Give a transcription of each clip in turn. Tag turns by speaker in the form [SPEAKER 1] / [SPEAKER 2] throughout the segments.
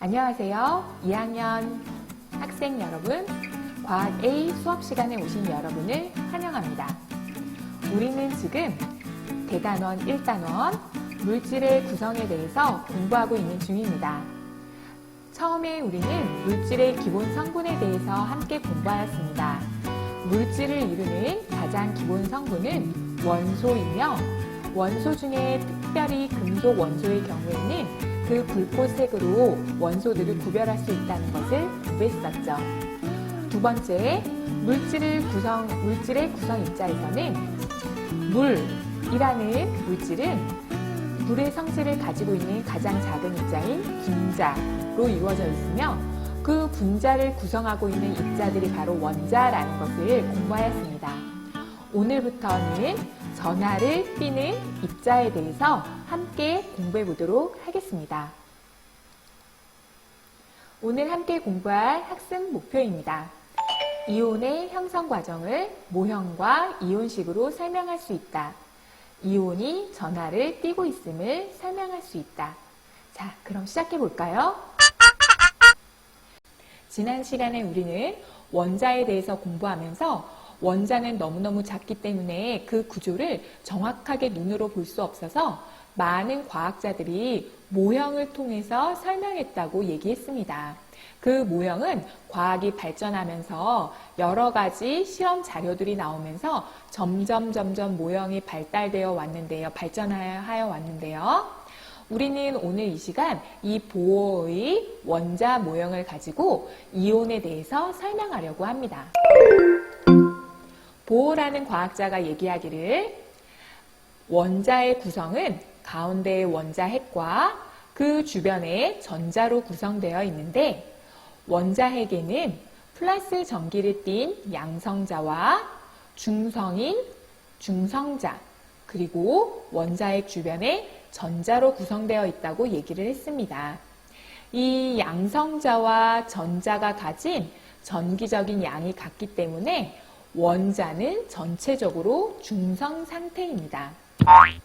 [SPEAKER 1] 안녕하세요. 2학년 학생 여러분, 과학 A 수업 시간에 오신 여러분을 환영합니다. 우리는 지금 대단원 1단원 물질의 구성에 대해서 공부하고 있는 중입니다. 처음에 우리는 물질의 기본 성분에 대해서 함께 공부하였습니다. 물질을 이루는 가장 기본 성분은 원소이며 원소 중에 특별히 금속 원소의 경우에는 그 불꽃색으로 원소들을 구별할 수 있다는 것을 공부했었죠. 두 번째, 물질의 구성 입자에서는 물이라는 물질은 물의 성질을 가지고 있는 가장 작은 입자인 분자로 이루어져 있으며 그 분자를 구성하고 있는 입자들이 바로 원자라는 것을 공부하였습니다. 오늘부터는 전하를 띠는 입자에 대해서 함께 공부해 보도록 하겠습니다. 오늘 함께 공부할 학습 목표입니다. 이온의 형성 과정을 모형과 이온식으로 설명할 수 있다. 이온이 전하를 띠고 있음을 설명할 수 있다. 자, 그럼 시작해 볼까요? 지난 시간에 우리는 원자에 대해서 공부하면서 원자는 너무너무 작기 때문에 그 구조를 정확하게 눈으로 볼 수 없어서 많은 과학자들이 모형을 통해서 설명했다고 얘기했습니다. 그 모형은 과학이 발전하면서 여러 가지 실험 자료들이 나오면서 점점 모형이 발달되어 왔는데요. 발전하여 왔는데요. 우리는 오늘 이 시간 이 보어의 원자 모형을 가지고 이온에 대해서 설명하려고 합니다. 보어라는 과학자가 얘기하기를 원자의 구성은 가운데의 원자 핵과 그 주변에 전자로 구성되어 있는데 원자 핵에는 플러스 전기를 띤 양성자와 중성인 중성자 그리고 원자핵 주변에 전자로 구성되어 있다고 얘기를 했습니다. 이 양성자와 전자가 가진 전기적인 양이 같기 때문에 원자는 전체적으로 중성 상태입니다.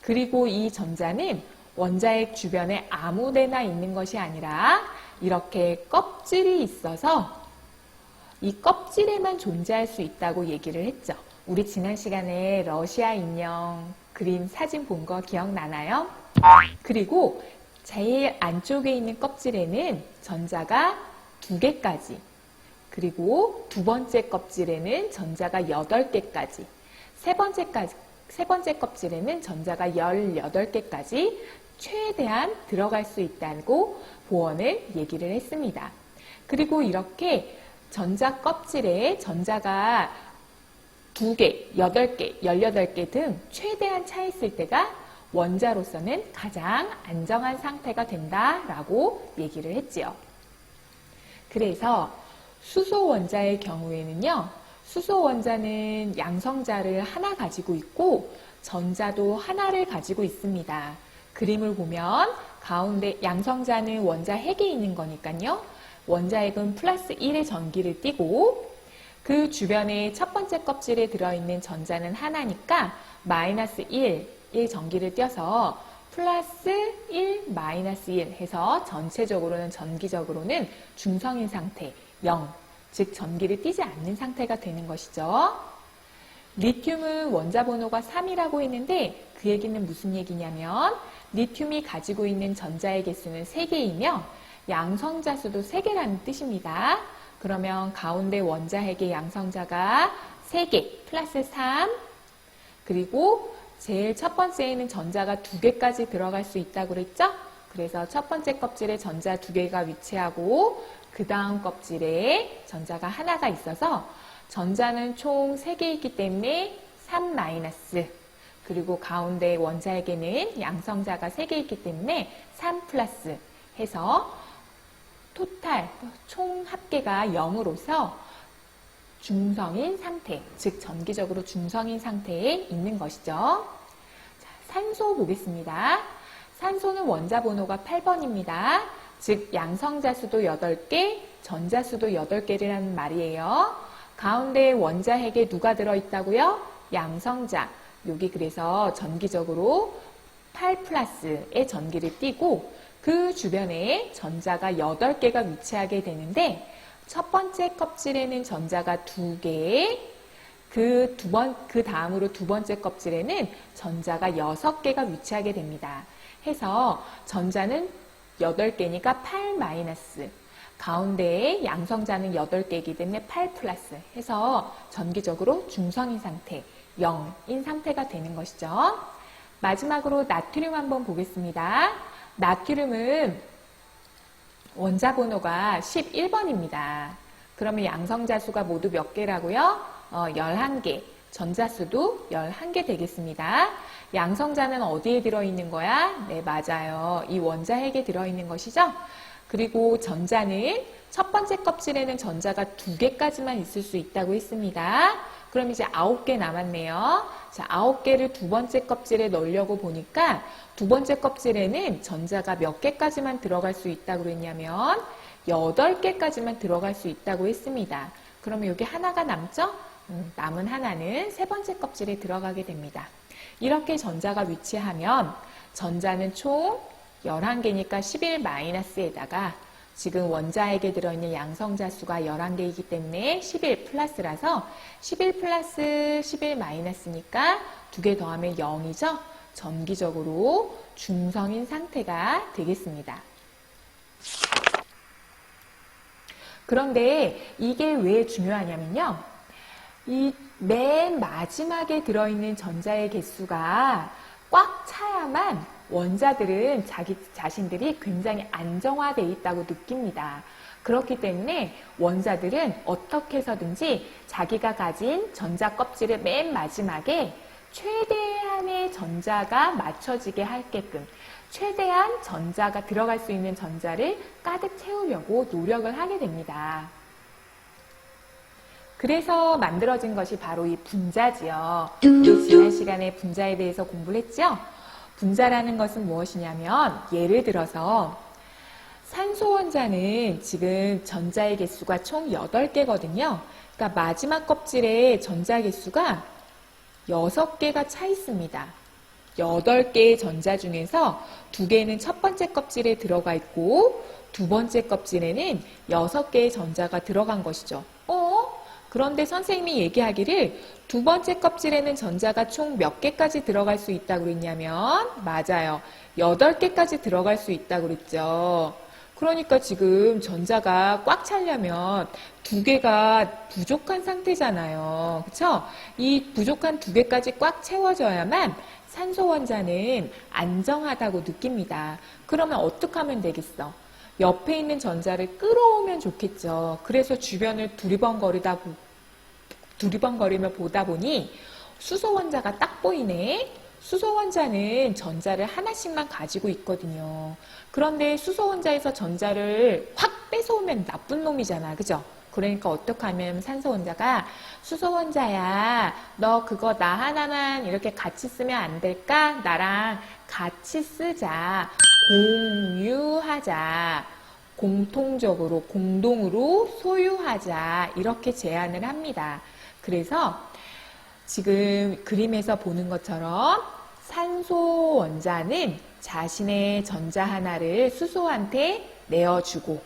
[SPEAKER 1] 그리고 이 전자는 원자핵 주변에 아무 데나 있는 것이 아니라 이렇게 껍질이 있어서 이 껍질에만 존재할 수 있다고 얘기를 했죠. 우리 지난 시간에 러시아 인형 그림 사진 본 거 기억나나요? 그리고 제일 안쪽에 있는 껍질에는 전자가 2개까지 그리고 두 번째 껍질에는 전자가 8개까지 세 번째 껍질에는 전자가 18개까지 최대한 들어갈 수 있다고 보어는 얘기를 했습니다. 그리고 이렇게 전자 껍질에 전자가 2개, 8개, 18개 등 최대한 차 있을 때가 원자로서는 가장 안정한 상태가 된다라고 얘기를 했지요. 그래서 수소 원자의 경우에는요, 수소 원자는 양성자를 하나 가지고 있고 전자도 하나를 가지고 있습니다. 그림을 보면 가운데 양성자는 원자 핵에 있는 거니까요. 원자핵은 플러스 1의 전기를 띠고 그 주변에 첫 번째 껍질에 들어있는 전자는 하나니까 마이너스 1의 전기를 띄어서 플러스 1, 마이너스 1 해서 전체적으로는 전기적으로는 중성인 상태 0, 즉 전기를 띠지 않는 상태가 되는 것이죠. 리튬은 원자 번호가 3이라고 했는데 그 얘기는 무슨 얘기냐면 리튬이 가지고 있는 전자의 개수는 3개이며 양성자 수도 3개라는 뜻입니다. 그러면 가운데 원자핵의 양성자가 3개 플러스 3 그리고 제일 첫 번째에는 전자가 2개까지 들어갈 수 있다고 그랬죠? 그래서 첫 번째 껍질에 전자 2개가 위치하고 그 다음 껍질에 전자가 하나가 있어서 전자는 총 3개 있기 때문에 3 마이너스 그리고 가운데 원자에게는 양성자가 3개 있기 때문에 3 플러스 해서 토탈 총 합계가 0으로서 중성인 상태, 즉 전기적으로 중성인 상태에 있는 것이죠. 자, 산소 보겠습니다. 산소는 원자 번호가 8번입니다. 즉 양성자 수도 8개, 전자 수도 8개라는 말이에요. 가운데 원자핵에 누가 들어있다고요? 양성자. 여기 그래서 전기적으로 8 플러스의 전기를 띠고 그 주변에 전자가 8개가 위치하게 되는데 첫 번째 껍질에는 전자가 2개, 그 다음으로 두 번째 껍질에는 전자가 6개가 위치하게 됩니다. 해서 전자는 8개니까 8-, 가운데에 양성자는 8개이기 때문에 8+ 해서 전기적으로 중성인 상태, 0인 상태가 되는 것이죠. 마지막으로 나트륨 한번 보겠습니다. 나트륨은 원자 번호가 11번입니다. 그러면 양성자 수가 모두 몇 개라고요? 11개. 전자수도 11개 되겠습니다. 양성자는 어디에 들어있는 거야? 네, 맞아요. 이 원자핵에 들어있는 것이죠. 그리고 전자는 첫 번째 껍질에는 전자가 2개까지만 있을 수 있다고 했습니다. 그럼 이제 9개 남았네요. 자, 9개를 두 번째 껍질에 넣으려고 보니까 두 번째 껍질에는 전자가 몇 개까지만 들어갈 수 있다고 그랬냐면 8개까지만 들어갈 수 있다고 했습니다. 그러면 여기 하나가 남죠? 남은 하나는 세 번째 껍질에 들어가게 됩니다. 이렇게 전자가 위치하면 전자는 총 11개니까 11-에다가 지금 원자핵에 들어있는 양성자 수가 11개이기 때문에 11 플러스라서 11 플러스 11 마이너스니까 2개 더하면 0이죠. 전기적으로 중성인 상태가 되겠습니다. 그런데 이게 왜 중요하냐면요. 이 맨 마지막에 들어있는 전자의 개수가 꽉 차야만 원자들은 자기 자신들이 굉장히 안정화되어 있다고 느낍니다. 그렇기 때문에 원자들은 어떻게 해서든지 자기가 가진 전자 껍질의 맨 마지막에 최대한의 전자가 맞춰지게 할게끔 최대한 전자가 들어갈 수 있는 전자를 가득 채우려고 노력을 하게 됩니다. 그래서 만들어진 것이 바로 이 분자지요. 우리 지난 시간에 분자에 대해서 공부를 했죠? 분자라는 것은 무엇이냐면 예를 들어서 산소 원자는 지금 전자의 개수가 총 8개거든요. 그러니까 마지막 껍질에 전자 개수가 6개가 차 있습니다. 8개의 전자 중에서 2개는 첫 번째 껍질에 들어가 있고 두 번째 껍질에는 6개의 전자가 들어간 것이죠. 그런데 선생님이 얘기하기를 두 번째 껍질에는 전자가 총 몇 개까지 들어갈 수 있다고 그랬냐면 맞아요. 8개까지 들어갈 수 있다고 그랬죠. 그러니까 지금 전자가 꽉 차려면 2개가 부족한 상태잖아요. 그쵸? 이 부족한 2개까지 꽉 채워져야만 산소 원자는 안정하다고 느낍니다. 그러면 어떻게 하면 되겠어? 옆에 있는 전자를 끌어오면 좋겠죠. 그래서 주변을 두리번거리며 보다 보니 수소 원자가 딱 보이네. 수소 원자는 전자를 하나씩만 가지고 있거든요. 그런데 수소 원자에서 전자를 확 뺏어오면 나쁜 놈이잖아. 그죠? 그러니까 어떻게 하면 산소 원자가 수소 원자야, 너 그거 나 하나만 이렇게 같이 쓰면 안 될까? 나랑 같이 쓰자. 공유하자. 공통적으로, 공동으로 소유하자. 이렇게 제안을 합니다. 그래서 지금 그림에서 보는 것처럼 산소 원자는 자신의 전자 하나를 수소한테 내어주고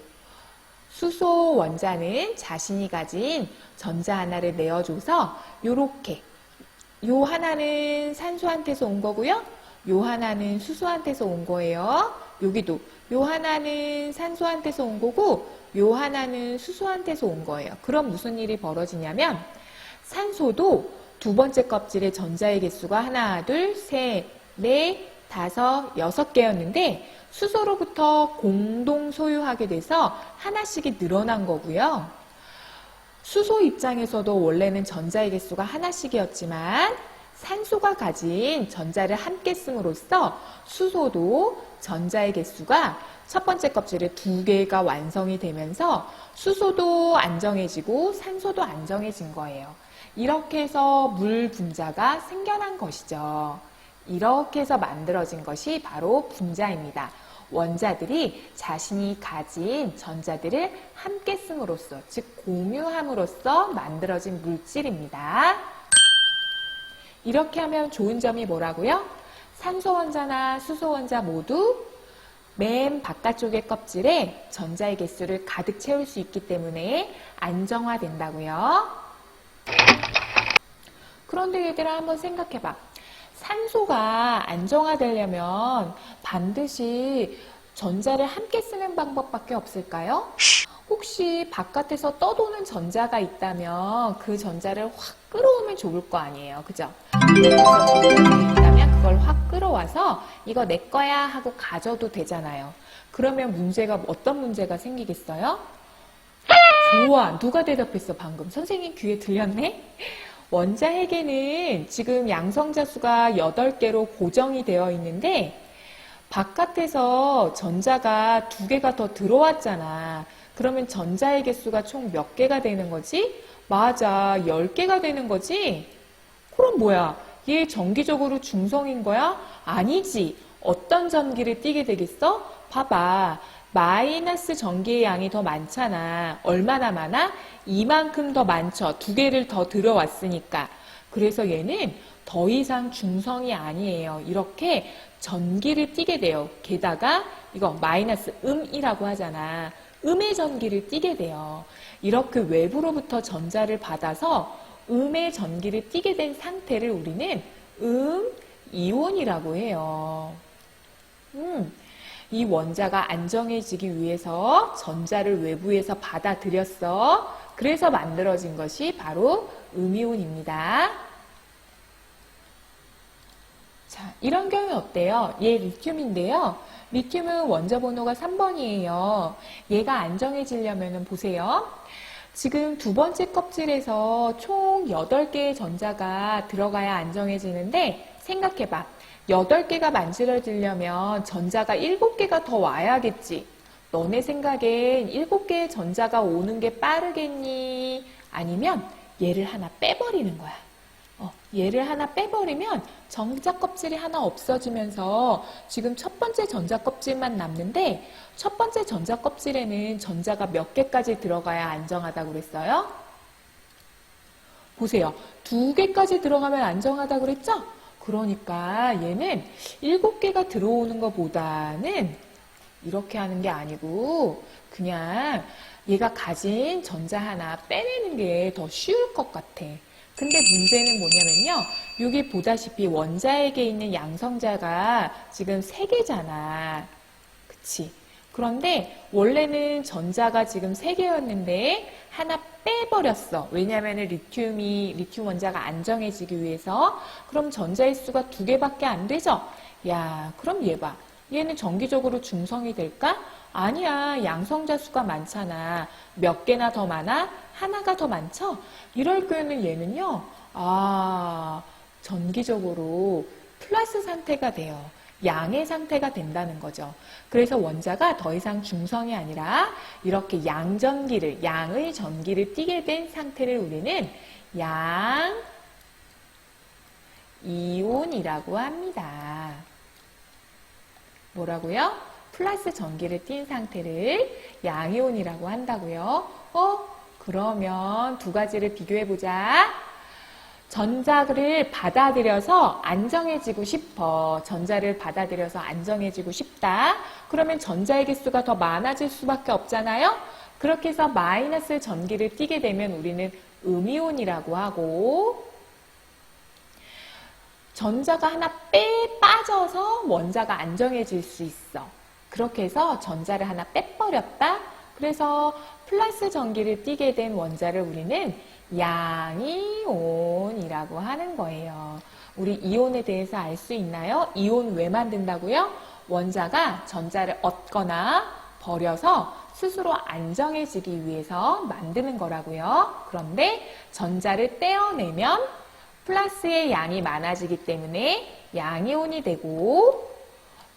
[SPEAKER 1] 수소 원자는 자신이 가진 전자 하나를 내어줘서 요렇게 요 하나는 산소한테서 온 거고요. 요 하나는 수소한테서 온 거예요. 여기도 요 하나는 산소한테서 온 거고 요 하나는 수소한테서 온 거예요. 그럼 무슨 일이 벌어지냐면 산소도 두 번째 껍질의 전자의 개수가 하나, 둘, 셋, 넷, 다섯, 6개였는데 수소로부터 공동 소유하게 돼서 하나씩이 늘어난 거고요. 수소 입장에서도 원래는 전자의 개수가 하나씩이었지만 산소가 가진 전자를 함께 씀으로써 수소도 전자의 개수가 첫 번째 껍질에 2개가 완성이 되면서 수소도 안정해지고 산소도 안정해진 거예요. 이렇게 해서 물 분자가 생겨난 것이죠. 이렇게 해서 만들어진 것이 바로 분자입니다. 원자들이 자신이 가진 전자들을 함께 씀으로써, 즉 공유함으로써 만들어진 물질입니다. 이렇게 하면 좋은 점이 뭐라고요? 산소 원자나 수소 원자 모두 맨 바깥쪽의 껍질에 전자의 개수를 가득 채울 수 있기 때문에 안정화된다고요. 그런데 얘들아 한번 생각해봐. 산소가 안정화되려면 반드시 전자를 함께 쓰는 방법밖에 없을까요? 혹시 바깥에서 떠도는 전자가 있다면 그 전자를 확 끌어오면 좋을 거 아니에요. 그죠? 그래서 전자들이 있다면 그걸 확 끌어와서 이거 내 거야 하고 가져도 되잖아요. 그러면 어떤 문제가 생기겠어요? 좋아. 누가 대답했어 방금? 선생님 귀에 들렸네? 원자핵에는 지금 양성자 수가 8개로 고정이 되어 있는데 바깥에서 전자가 2개가 더 들어왔잖아. 그러면 전자의 개수가 총 몇 개가 되는 거지? 맞아, 10개가 되는 거지? 그럼 뭐야? 얘 정기적으로 중성인 거야? 아니지. 어떤 전기를 띠게 되겠어? 봐봐. 마이너스 전기의 양이 더 많잖아. 얼마나 많아? 이만큼 더 많죠. 2개를 더 들어왔으니까. 그래서 얘는 더 이상 중성이 아니에요. 이렇게 전기를 띠게 돼요. 게다가 이거 마이너스 음이라고 하잖아. 음의 전기를 띠게 돼요. 이렇게 외부로부터 전자를 받아서 음의 전기를 띠게 된 상태를 우리는 이온이라고 해요. 이 원자가 안정해지기 위해서 전자를 외부에서 받아들였어. 그래서 만들어진 것이 바로 음이온입니다. 자, 이런 경우 어때요? 얘 리튬인데요. 리튬은 원자 번호가 3번이에요. 얘가 안정해지려면 보세요. 지금 두 번째 껍질에서 총 8개의 전자가 들어가야 안정해지는데 생각해봐. 8개가 만들어지려면 전자가 7개가 더 와야겠지. 너네 생각엔 7개의 전자가 오는 게 빠르겠니? 아니면 얘를 하나 빼버리는 거야. 얘를 하나 빼버리면 전자 껍질이 하나 없어지면서 지금 첫 번째 전자 껍질만 남는데 첫 번째 전자 껍질에는 전자가 몇 개까지 들어가야 안정하다고 그랬어요? 보세요. 2개까지 들어가면 안정하다고 그랬죠? 그러니까 얘는 7개가 들어오는 것보다는 이렇게 하는 게 아니고 그냥 얘가 가진 전자 하나 빼내는 게 더 쉬울 것 같아. 근데 문제는 뭐냐면요. 여기 보다시피 원자핵에 있는 양성자가 지금 3개잖아. 그치? 그런데 원래는 전자가 지금 3개였는데 하나 빼버렸어. 왜냐하면 리튬 원자가 안정해지기 위해서. 그럼 전자의 수가 2개밖에 안 되죠? 야, 그럼 얘 봐. 얘는 정기적으로 중성이 될까? 아니야. 양성자 수가 많잖아. 몇 개나 더 많아? 하나가 더 많죠? 이럴 경우는 얘는요. 전기적으로 플러스 상태가 돼요. 양의 상태가 된다는 거죠. 그래서 원자가 더 이상 중성이 아니라 이렇게 양의 전기를 띠게 된 상태를 우리는 양이온이라고 합니다. 뭐라고요? 플러스 전기를 띈 상태를 양이온이라고 한다고요. 그러면 두 가지를 비교해보자. 전자를 받아들여서 안정해지고 싶어. 전자를 받아들여서 안정해지고 싶다. 그러면 전자의 개수가 더 많아질 수밖에 없잖아요. 그렇게 해서 마이너스 전기를 띠게 되면 우리는 음이온이라고 하고 전자가 하나 빠져서 원자가 안정해질 수 있어. 그렇게 해서 전자를 하나 빼버렸다. 그래서 플러스 전기를 띠게 된 원자를 우리는 양이온이라고 하는 거예요. 우리 이온에 대해서 알 수 있나요? 이온 왜 만든다고요? 원자가 전자를 얻거나 버려서 스스로 안정해지기 위해서 만드는 거라고요. 그런데 전자를 떼어내면 플러스의 양이 많아지기 때문에 양이온이 되고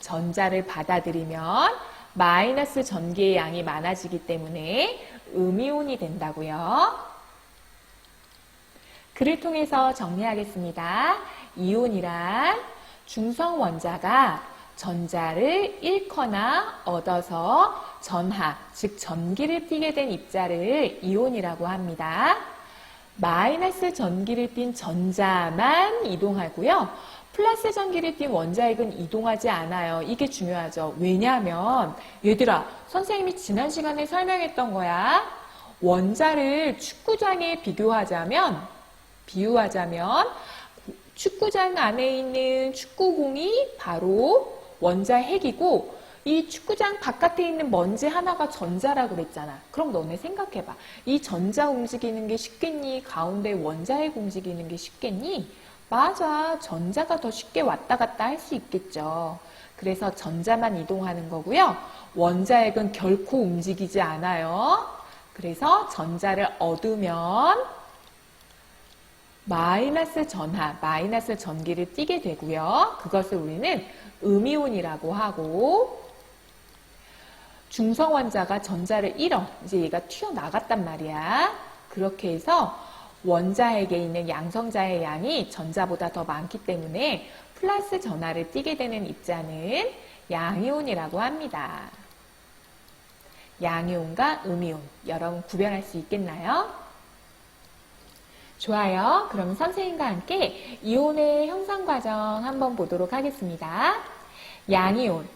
[SPEAKER 1] 전자를 받아들이면 마이너스 전기의 양이 많아지기 때문에 음이온이 된다고요. 글을 통해서 정리하겠습니다. 이온이란 중성 원자가 전자를 잃거나 얻어서 전하, 즉 전기를 띠게 된 입자를 이온이라고 합니다. 마이너스 전기를 띤 전자만 이동하고요. 플러스 전기를 띤 원자핵은 이동하지 않아요. 이게 중요하죠. 왜냐하면 얘들아, 선생님이 지난 시간에 설명했던 거야. 원자를 축구장에 비유하자면 축구장 안에 있는 축구공이 바로 원자핵이고 이 축구장 바깥에 있는 먼지 하나가 전자라고 그랬잖아. 그럼 너네 생각해봐. 이 전자 움직이는 게 쉽겠니? 가운데 원자핵 움직이는 게 쉽겠니? 맞아. 전자가 더 쉽게 왔다 갔다 할 수 있겠죠. 그래서 전자만 이동하는 거고요. 원자핵은 결코 움직이지 않아요. 그래서 전자를 얻으면 마이너스 전하, 마이너스 전기를 띠게 되고요. 그것을 우리는 음이온이라고 하고 중성원자가 전자를 잃어. 이제 얘가 튀어나갔단 말이야. 그렇게 해서 원자핵에 있는 양성자의 양이 전자보다 더 많기 때문에 플러스 전하를 띠게 되는 입자는 양이온이라고 합니다. 양이온과 음이온, 여러분 구별할 수 있겠나요? 좋아요. 그럼 선생님과 함께 이온의 형성 과정 한번 보도록 하겠습니다. 양이온,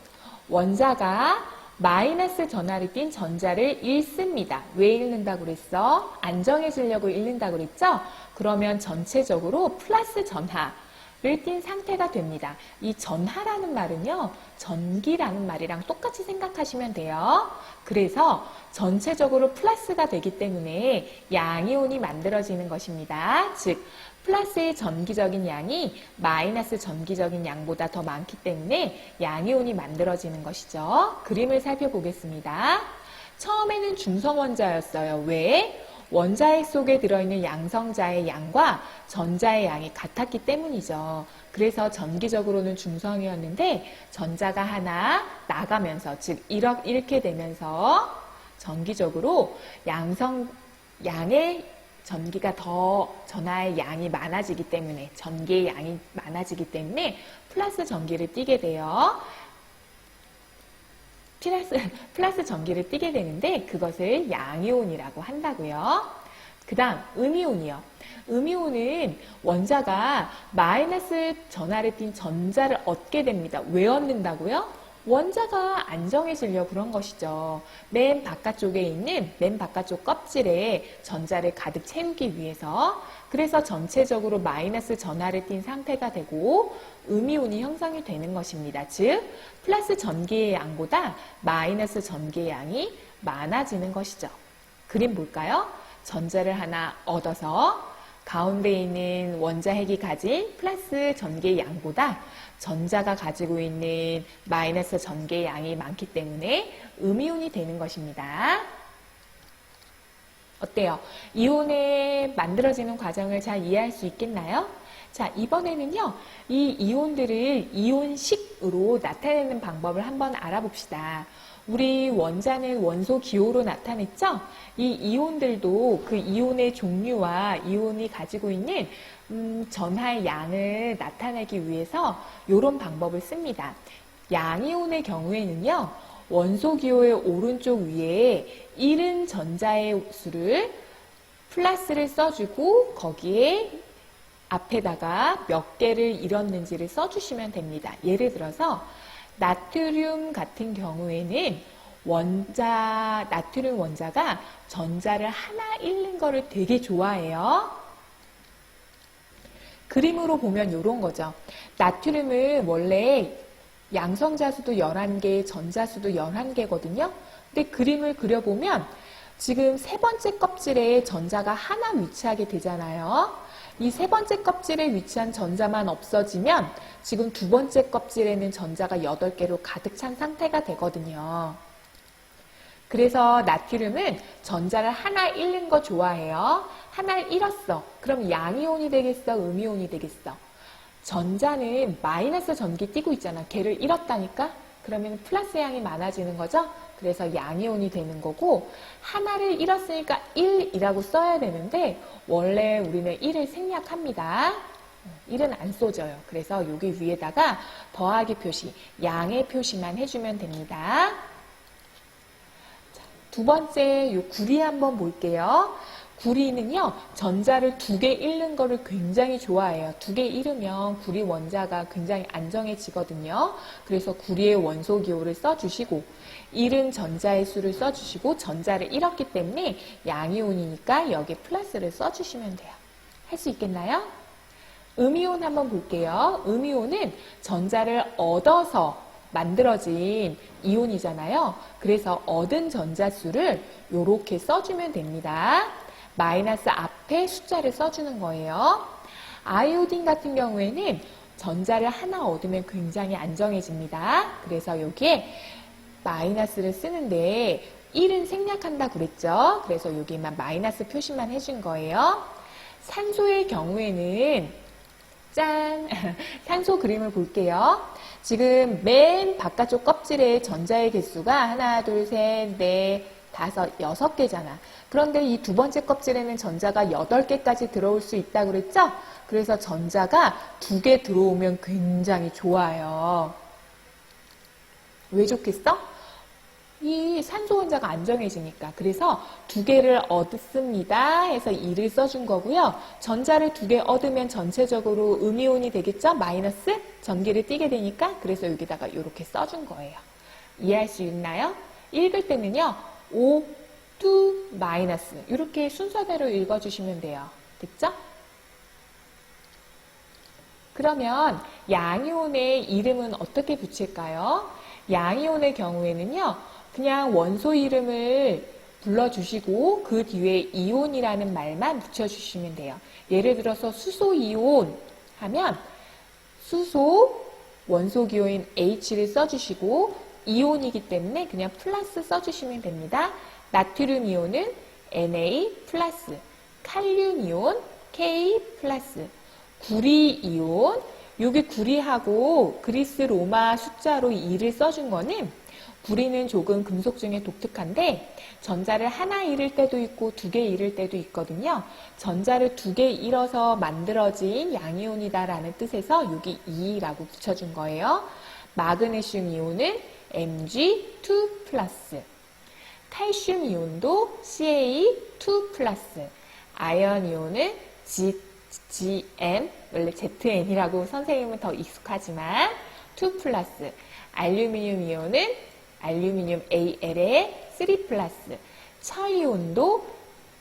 [SPEAKER 1] 원자가 마이너스 전하를 띤 전자를 잃습니다. 왜 잃는다고 그랬어? 안정해지려고 잃는다고 그랬죠? 그러면 전체적으로 플러스 전하를 띤 상태가 됩니다. 이 전하라는 말은요, 전기라는 말이랑 똑같이 생각하시면 돼요. 그래서 전체적으로 플러스가 되기 때문에 양이온이 만들어지는 것입니다. 즉, 플러스의 전기적인 양이 마이너스 전기적인 양보다 더 많기 때문에 양이온이 만들어지는 것이죠. 그림을 살펴보겠습니다. 처음에는 중성원자였어요. 왜? 원자핵 속에 들어있는 양성자의 양과 전자의 양이 같았기 때문이죠. 그래서 전기적으로는 중성이었는데 전자가 하나 나가면서, 즉 이렇게 되면서 전기적으로 양의 전기가 더 전하의 양이 많아지기 때문에, 전기의 양이 많아지기 때문에 플러스 전기를 띠게 돼요. 플러스 전기를 띠게 되는데 그것을 양이온이라고 한다고요. 그 다음 음이온이요. 음이온은 원자가 마이너스 전하를 띤 전자를 얻게 됩니다. 왜 얻는다고요? 원자가 안정해지려고 그런 것이죠. 맨 바깥쪽 껍질에 전자를 가득 채우기 위해서. 그래서 전체적으로 마이너스 전하를 띤 상태가 되고 음이온이 형성이 되는 것입니다. 즉, 플러스 전기의 양보다 마이너스 전기의 양이 많아지는 것이죠. 그림 볼까요? 전자를 하나 얻어서 가운데 있는 원자핵이 가진 플러스 전기의 양보다 전자가 가지고 있는 마이너스 전기의 양이 많기 때문에 음이온이 되는 것입니다. 어때요? 이온의 만들어지는 과정을 잘 이해할 수 있겠나요? 자, 이번에는요, 이 이온들을 이온식으로 나타내는 방법을 한번 알아봅시다. 우리 원자는 원소 기호로 나타냈죠? 이 이온들도 그 이온의 종류와 이온이 가지고 있는 전하의 양을 나타내기 위해서 이런 방법을 씁니다. 양이온의 경우에는요, 원소 기호의 오른쪽 위에 잃은 전자의 수를 플러스를 써주고 거기에 앞에다가 몇 개를 잃었는지를 써주시면 됩니다. 예를 들어서 나트륨 같은 경우에는 나트륨 원자가 전자를 하나 잃는 거를 되게 좋아해요. 그림으로 보면 이런 거죠. 나트륨은 원래 양성자수도 11개, 전자수도 11개거든요. 근데 그림을 그려보면 지금 세 번째 껍질에 전자가 하나 위치하게 되잖아요. 이 세 번째 껍질에 위치한 전자만 없어지면 지금 두 번째 껍질에는 전자가 8개로 가득 찬 상태가 되거든요. 그래서 나트륨은 전자를 하나 잃는 거 좋아해요. 하나를 잃었어. 그럼 양이온이 되겠어? 음이온이 되겠어? 전자는 마이너스 전기 띄고 있잖아. 걔를 잃었다니까? 그러면 플러스 양이 많아지는 거죠? 그래서 양이온이 되는 거고, 하나를 잃었으니까 1이라고 써야 되는데 원래 우리는 1을 생략합니다. 1은 안 써져요. 그래서 여기 위에다가 더하기 표시, 양의 표시만 해주면 됩니다. 자, 두 번째 요 구리 한번 볼게요. 구리는요, 전자를 두 개 잃는 거를 굉장히 좋아해요. 두 개 잃으면 구리 원자가 굉장히 안정해지거든요. 그래서 구리의 원소 기호를 써주시고, 잃은 전자의 수를 써주시고, 전자를 잃었기 때문에 양이온이니까 여기 플러스를 써주시면 돼요. 할 수 있겠나요? 음이온 한번 볼게요. 음이온은 전자를 얻어서 만들어진 이온이잖아요. 그래서 얻은 전자수를 이렇게 써주면 됩니다. 마이너스 앞에 숫자를 써주는 거예요. 아이오딘 같은 경우에는 전자를 하나 얻으면 굉장히 안정해집니다. 그래서 여기에 마이너스를 쓰는데 1은 생략한다고 그랬죠. 그래서 여기만 마이너스 표시만 해준 거예요. 산소의 경우에는 짠! 산소 그림을 볼게요. 지금 맨 바깥쪽 껍질에 전자의 개수가 하나, 둘, 셋, 넷, 다섯, 6개잖아. 그런데 이 두 번째 껍질에는 전자가 8개까지 들어올 수 있다고 그랬죠? 그래서 전자가 2개 들어오면 굉장히 좋아요. 왜 좋겠어? 이 산소 원자가 안정해지니까. 그래서 2개를 얻습니다 해서 2를 써준 거고요. 전자를 2개 얻으면 전체적으로 음이온이 되겠죠? 마이너스 전기를 띠게 되니까. 그래서 여기다가 이렇게 써준 거예요. 이해할 수 있나요? 읽을 때는요. O, 2, 마이너스 이렇게 순서대로 읽어주시면 돼요. 됐죠? 그러면 양이온의 이름은 어떻게 붙일까요? 양이온의 경우에는요. 그냥 원소 이름을 불러주시고 그 뒤에 이온이라는 말만 붙여주시면 돼요. 예를 들어서 수소이온 하면 수소 원소 기호인 H를 써주시고 이온이기 때문에 그냥 플러스 써주시면 됩니다. 나트륨 이온은 Na 플러스, 칼륨 이온 K 플러스, 구리 이온 여기 구리하고 그리스 로마 숫자로 2를 써준 거는 구리는 조금 금속 중에 독특한데 전자를 하나 잃을 때도 있고 2개 잃을 때도 있거든요. 전자를 2개 잃어서 만들어진 양이온이다라는 뜻에서 여기 2라고 붙여준 거예요. 마그네슘 이온은 Mg2 플러스, 칼슘 이온도 Ca2 플러스, 아연 이온은 GM, 원래 ZN이라고 선생님은 더 익숙하지만 2 플러스, 알루미늄 이온은 알루미늄 Al에 3 플러스, 철 이온도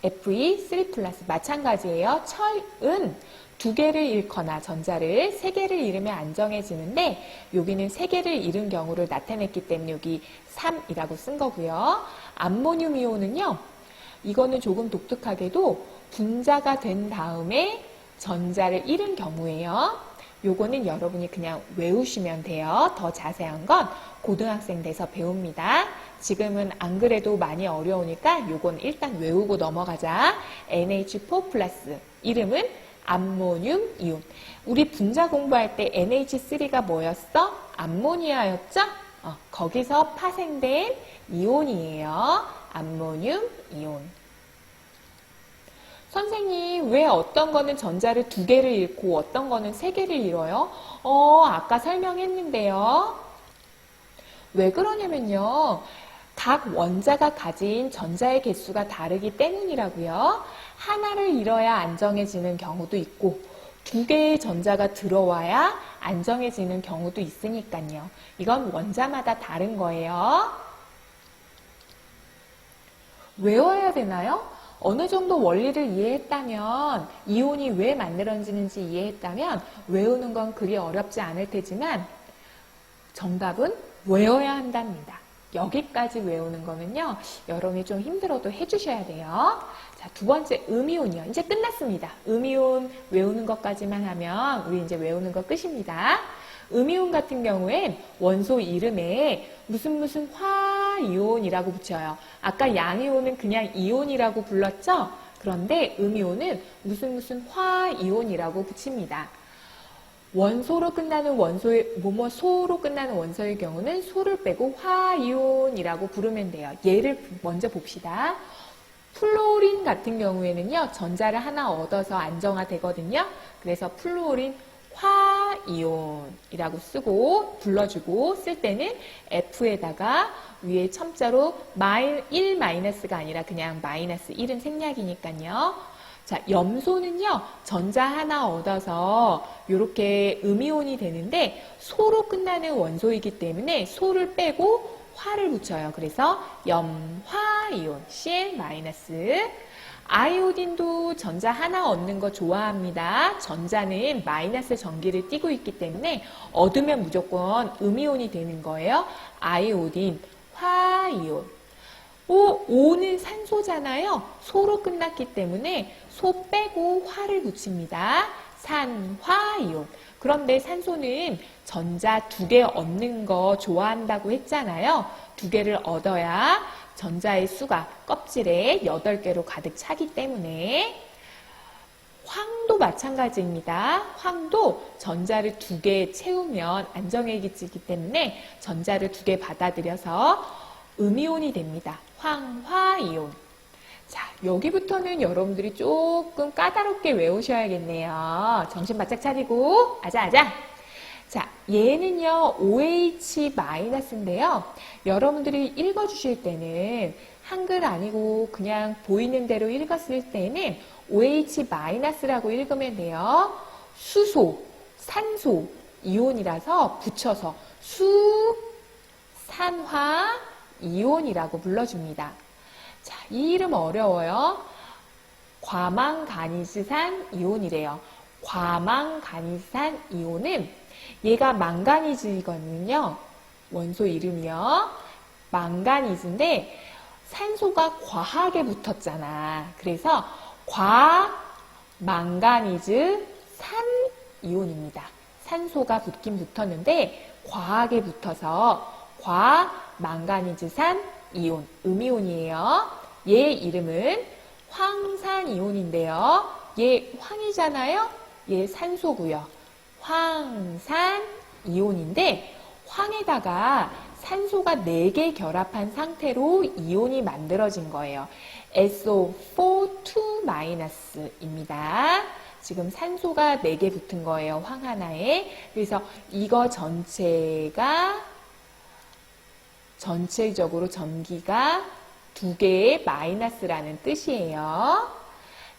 [SPEAKER 1] Fe 3 플러스 마찬가지예요. 철은 2개를 잃거나 전자를 3개를 잃으면 안정해지는데 여기는 3개를 잃은 경우를 나타냈기 때문에 여기 3이라고 쓴 거고요. 암모늄 이온은요. 이거는 조금 독특하게도 분자가 된 다음에 전자를 잃은 경우예요. 요거는 여러분이 그냥 외우시면 돼요. 더 자세한 건 고등학생 돼서 배웁니다. 지금은 안 그래도 많이 어려우니까 요건 일단 외우고 넘어가자. NH4 플러스 이름은 암모늄 이온. 우리 분자 공부할 때 NH3가 뭐였어? 암모니아였죠? 거기서 파생된 이온이에요. 암모늄 이온. 선생님, 왜 어떤 거는 전자를 2개를 잃고 어떤 거는 3개를 잃어요? 아까 설명했는데요. 왜 그러냐면요. 각 원자가 가진 전자의 개수가 다르기 때문이라고요. 하나를 잃어야 안정해지는 경우도 있고 2개의 전자가 들어와야 안정해지는 경우도 있으니까요. 이건 원자마다 다른 거예요. 외워야 되나요? 어느 정도 원리를 이해했다면, 이온이 왜 만들어지는지 이해했다면 외우는 건 그리 어렵지 않을 테지만 정답은 외워야 한답니다. 여기까지 외우는 거는요. 여러분이 좀 힘들어도 해주셔야 돼요. 자, 두 번째 음이온이요. 이제 끝났습니다. 음이온 외우는 것까지만 하면 우리 이제 외우는 거 끝입니다. 음이온 같은 경우엔 원소 이름에 무슨 화이온이라고 붙여요. 아까 양이온은 그냥 이온이라고 불렀죠? 그런데 음이온은 무슨 화이온이라고 붙입니다. 원소로 끝나는 원소의 소로 끝나는 원소의 경우는 소를 빼고 화이온이라고 부르면 돼요. 예를 먼저 봅시다. 플로린 같은 경우에는요. 전자를 하나 얻어서 안정화되거든요. 그래서 플로린 화이온이라고 쓰고 불러주고 쓸 때는 F에다가 위에 첨자로 1 마이너스가 아니라 그냥 마이너스 1은 생략이니까요. 자, 염소는요, 전자 하나 얻어서 이렇게 음이온이 되는데 소로 끝나는 원소이기 때문에 소를 빼고 화를 붙여요. 그래서 염화이온, Cl 마이너스. 아이오딘도 전자 하나 얻는 거 좋아합니다. 전자는 마이너스 전기를 띠고 있기 때문에 얻으면 무조건 음이온이 되는 거예요. 아이오딘, 화이온. 오는 산소잖아요. 소로 끝났기 때문에 소 빼고 화를 붙입니다. 산화이온. 그런데 산소는 전자 2개 얻는 거 좋아한다고 했잖아요. 2개를 얻어야 전자의 수가 껍질에 8개로 가득 차기 때문에 황도 마찬가지입니다. 황도 전자를 2개 채우면 안정액이지기 때문에 전자를 2개 받아들여서 음이온이 됩니다. 황화이온. 자, 여기부터는 여러분들이 조금 까다롭게 외우셔야겠네요. 정신 바짝 차리고 아자아자. 자, 얘는요 OH-인데요. 여러분들이 읽어주실 때는 한글 아니고 그냥 보이는 대로 읽었을 때는 OH-라고 읽으면 돼요. 수소, 산소, 이온이라서 붙여서 수산화 이온이라고 불러줍니다. 자, 이 이름 어려워요. 과망가니스산 이온이래요. 과망가니스산 이온은 얘가 망가니즈이거든요. 원소 이름이요. 망가니즈인데 산소가 과하게 붙었잖아. 그래서 과망가니즈 산 이온입니다. 산소가 붙긴 붙었는데 과하게 붙어서 과망가니즈산 이온, 음이온이에요. 얘 이름은 황산이온인데요. 얘 황이잖아요. 얘 산소고요. 황산이온인데 황에다가 산소가 4개 결합한 상태로 이온이 만들어진 거예요. SO4-2-입니다. 지금 산소가 4개 붙은 거예요. 황 하나에. 그래서 이거 전체적으로 전기가 2개의 마이너스라는 뜻이에요.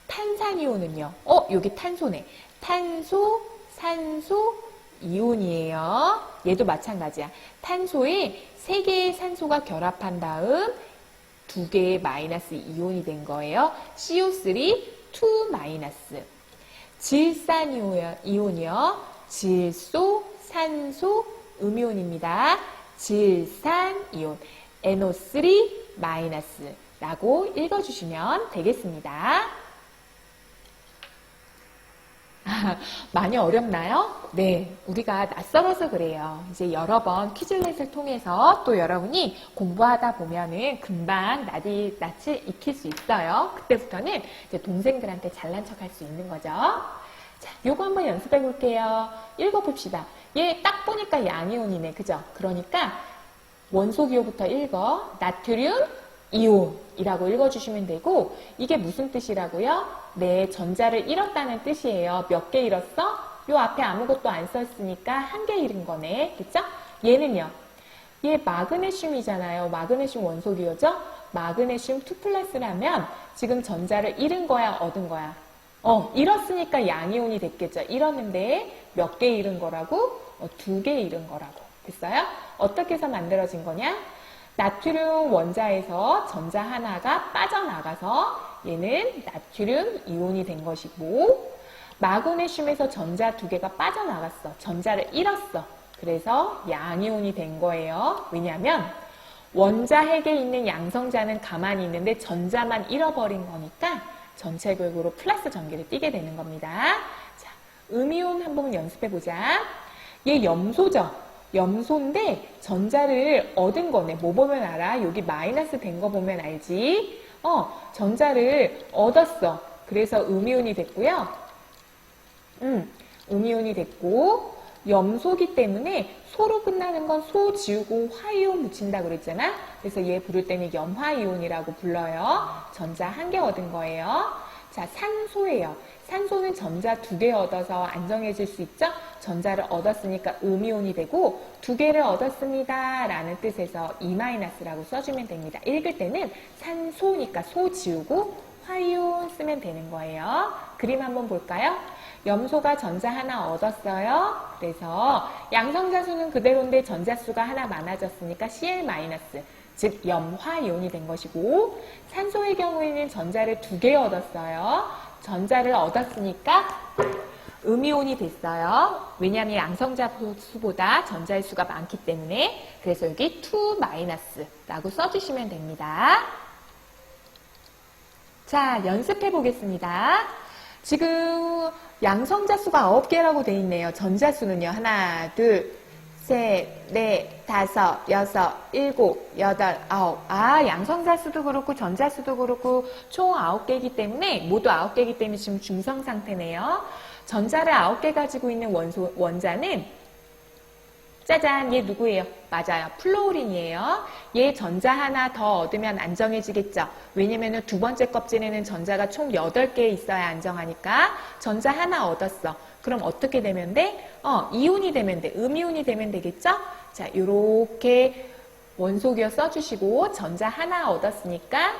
[SPEAKER 1] 탄산이온은요. 여기 탄소네. 탄소, 산소, 이온이에요. 얘도 마찬가지야. 탄소에 3개의 산소가 결합한 다음 2개의 마이너스 이온이 된 거예요. CO3, 2 마이너스. 질산이온이요. 질소, 산소, 음이온입니다. 질산이온, NO3 마이너스라고 읽어주시면 되겠습니다. 많이 어렵나요? 네, 우리가 낯설어서 그래요. 이제 여러 번 퀴즐렛을 통해서 또 여러분이 공부하다 보면은 금방 낯을 익힐 수 있어요. 그때부터는 이제 동생들한테 잘난 척 할 수 있는 거죠. 자, 요거 한번 연습해 볼게요. 읽어봅시다. 얘 딱 보니까 양이온이네. 그죠? 그러니까 원소 기호부터 읽어. 나트륨 이온이라고 읽어주시면 되고, 이게 무슨 뜻이라고요? 네, 전자를 잃었다는 뜻이에요. 몇 개 잃었어? 요 앞에 아무것도 안 썼으니까 1개 잃은 거네. 그쵸? 얘는요. 얘 마그네슘이잖아요. 마그네슘 원소 기호죠? 마그네슘 2+라면 지금 전자를 잃은 거야, 얻은 거야? 잃었으니까 양이온이 됐겠죠. 잃었는데 몇 개 잃은 거라고? 2개 잃은 거라고. 됐어요? 어떻게 해서 만들어진 거냐? 나트륨 원자에서 전자 하나가 빠져나가서 얘는 나트륨 이온이 된 것이고, 마그네슘에서 전자 2개가 빠져나갔어. 전자를 잃었어. 그래서 양이온이 된 거예요. 왜냐하면 원자 핵에 있는 양성자는 가만히 있는데 전자만 잃어버린 거니까 전체적으로 플러스 전기를 띠게 되는 겁니다. 자, 음이온 한번 연습해보자. 얘 염소죠? 염소인데 전자를 얻은 거네. 뭐 보면 알아? 여기 마이너스 된 거 보면 알지? 전자를 얻었어. 그래서 음이온이 됐고요. 음이온이 됐고, 염소기 때문에 소로 끝나는 건 소 지우고 화이온 붙인다 그랬잖아. 그래서 얘 부를 때는 염화이온이라고 불러요. 전자 1개 얻은 거예요. 자, 산소예요. 산소는 전자 2개 얻어서 안정해질 수 있죠? 전자를 얻었으니까 음이온이 되고 2개를 얻었습니다 라는 뜻에서 E-라고 써주면 됩니다. 읽을 때는 산소니까 소 지우고 화이온 쓰면 되는 거예요. 그림 한번 볼까요? 염소가 전자 하나 얻었어요. 그래서 양성자수는 그대로인데 전자수가 하나 많아졌으니까 Cl-, 즉 염화이온이 된 것이고, 산소의 경우에는 전자를 2개 얻었어요. 전자를 얻었으니까 음이온이 됐어요. 왜냐하면 양성자수보다 전자의 수가 많기 때문에. 그래서 여기 2-라고 써주시면 됩니다. 자, 연습해 보겠습니다. 지금 양성자수가 9개라고 되어 있네요. 전자수는요. 하나, 둘, 셋, 넷, 다섯, 여섯, 일곱, 여덟, 아홉. 양성자수도 그렇고 전자수도 그렇고 총 9개이기 때문에, 모두 9개이기 때문에 지금 중성 상태네요. 전자를 9개 가지고 있는 원자는 짜잔, 얘 누구예요? 맞아요. 플로린이에요. 얘 전자 하나 더 얻으면 안정해지겠죠? 왜냐면 두 번째 껍질에는 전자가 총 8개 있어야 안정하니까. 전자 하나 얻었어. 그럼 어떻게 되면 돼? 이온이 되면 돼. 음이온이 되면 되겠죠? 자, 요렇게 원소기호 써주시고, 전자 하나 얻었으니까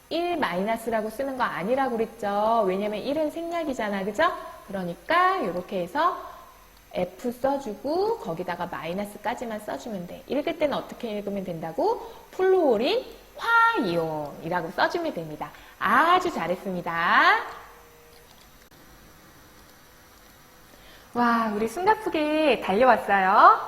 [SPEAKER 1] 1-라고 쓰는 거 아니라고 그랬죠? 왜냐면 1은 생략이잖아. 그죠? 그러니까 요렇게 해서 F 써주고 거기다가 마이너스까지만 써주면 돼. 읽을 때는 어떻게 읽으면 된다고? 플로린 화이온이라고 써주면 됩니다. 아주 잘했습니다. 와, 우리 숨가쁘게 달려왔어요.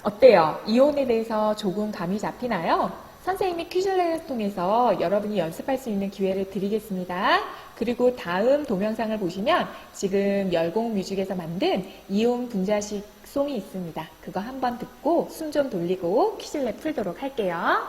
[SPEAKER 1] 어때요? 이온에 대해서 조금 감이 잡히나요? 선생님이 퀴즈를 통해서 여러분이 연습할 수 있는 기회를 드리겠습니다. 그리고 다음 동영상을 보시면 지금 열공뮤직에서 만든 이온 분자식 송이 있습니다. 그거 한번 듣고 숨 좀 돌리고 퀴즈를 풀도록 할게요.